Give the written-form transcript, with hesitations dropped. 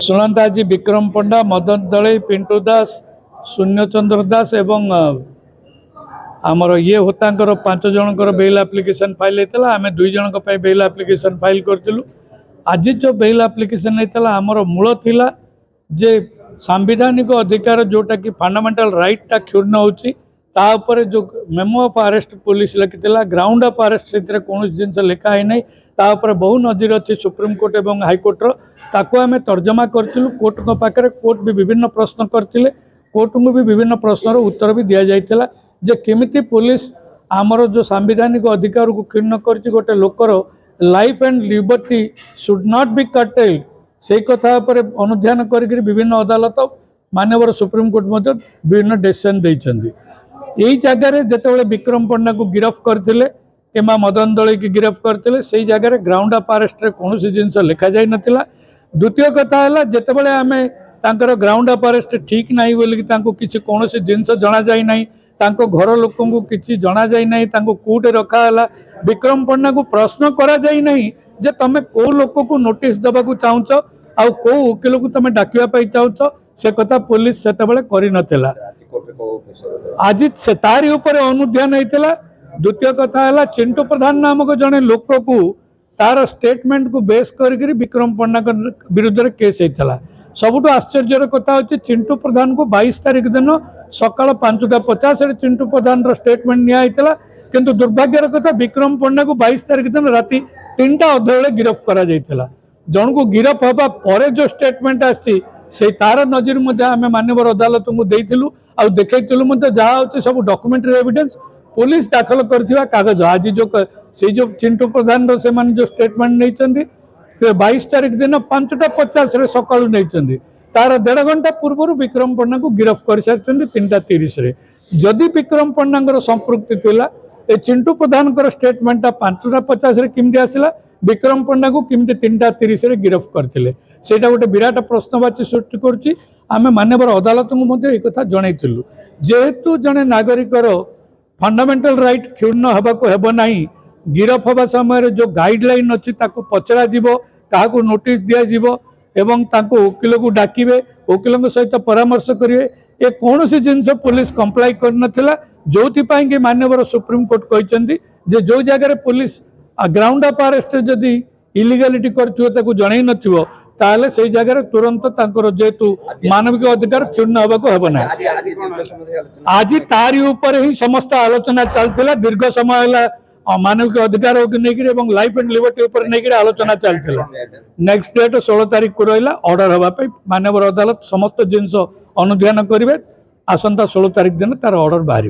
शुणत आज विक्रम पंडा मदन दले पिंटू दास शून्यचंद्र दास एवं आमर ये होता पांच जनकर बेल एप्लिकेशन फाइल होता आम दुई जन बेल एप्लिकेशन फाइल करूँ। आज जो बेल एप्लिकेशन होता आमर मूल थिला जे सांविधानिक अधिकार जोटा कि फंडामेंटल राइटा क्षुण्ण होपर जो मेमो ऑफ अरेस्ट पुलिस लिखिला ग्राउंड ऑफ अरेस्ट से कौन जिन लिखाई नहीं तापर बहु नजर अच्छी सुप्रीम कोर्ट और हाईकोर्टर ताको आम तर्जमा करूँ। कोर्ट पाखे कोर्ट भी विभिन्न प्रश्न करते कोर्ट को भी विभिन्न प्रश्नर उत्तर भी दि जाता जे केमिति पुलिस आमर जो सांविधानिक अधिकार को क्षुण्ण कर गोटे लोकर life and liberty should not be curtailed से कथा पर अनुध्यान कर विभिन्न अदालत माननीय सुप्रीम कोर्ट मध्य विभिन्न डिसीजन देइछन्ती। यही जगार जिते विक्रम पंडा को गिरफ करते कि मदन दल की गिरफ करते से जगार ग्राउंड ऑफ अरेस्ट कौन जिनस लिखा जाई नथिला। द्वितीय कथा है जितेबाला आम तांकर ग्राउंड ऑफ अरेस्ट ठीक नहीं बोलिकी किसी कौन जिनस जना जाई नहीं तांको घर लोक किसी जना जाई नहीं तांको कोर्ट रखाला विक्रम पंडा को प्रश्न करा जाई नहीं जे तमे को लोक को नोटिस दबा को चाहूच आ को वकिल को तमे डाकिया चाहूच से कथा पुलिस से करि नथिला। आज से तारी ऊपर अनुध्यान होता। द्वितीय कथा है चिंटू प्रधान नामक जड़े लोक को तार स्टेटमेंट को बेस कर विक्रम पंडा विरुद्ध केस होता। सबुठ आश्चर्यर कथा होची चिंटू प्रधान को 22 तारिख दिन सकाळ 5:50 चिंटू प्रधान स्टेटमेंट निया किंतु दुर्भाग्यर कथा विक्रम पंडा को 22 तारिख दिन राति 3टा अधे गिरफ करा जायतिला। जन को गिरफ हवा पर जो स्टेटमेंट आसी से तार नजर मध्य आम माननीय अदालत को देइथिलु आ देखैथिलु जहाँ होची सब डॉक्यूमेंटरी एविडेंस पुलिस दाखल करथिबा कागज आज जो से जो चिंटू प्रधान से माने जो स्टेटमेंट नहीं 22 तारिख दिन 5:50 सकाळु नहीं तार 1.5 घंटा पूर्व विक्रम पंडा को गिरफ कर सारी 3:30 जदि विक्रम पंडा संपृक्ति थिला ए चिंटू प्रधान स्टेटमेंट 5:50 किमती आसला विक्रम पंडा को किमती 3:30 गिरफ करते से गोटे विराट प्रश्नवाची सृष्टि करुच्ची। आम माननीय अदालत को एक जनइलु जेहेतु जड़े नागरिकर फंडामेंटल राइट क्षुण्ण होबाको हेबो नाही गिरफ हवा समय जो गाइडलाइन अच्छी पचरा जीवो क्या नोटिस दिया जीवो एवं ताको वकिल को डाकिबे वकिल सहित परामर्श करेंगे ये कौन सी जिनस पुलिस कंप्लाई कर नथिला जोथिपाई कि माननीय सुप्रीम कोर्ट कहते जो जगह पुलिस ग्राउंड ऑफ अरेस्ट जदि इलीगालिटी कर जन नथिबो ताले से जगह तुरंत जेहेतु मानविक अधिकार क्षुण्ण होबाको हेबो ना। आज तारी ऊपर ही समस्त आलोचना चलता दीर्घ समय मानविक अधिकार को लेकर लाइफ एंड लिबर्टी ऊपर नहीं आलोचना चलता। नेक्स्ट डेट 16 तारिख को रहा ऑर्डर होगापी माननीय अदालत समस्त जिनस अनुध्यान करेंगे आसंता 16 तारिख दिन तार ऑर्डर बाहर।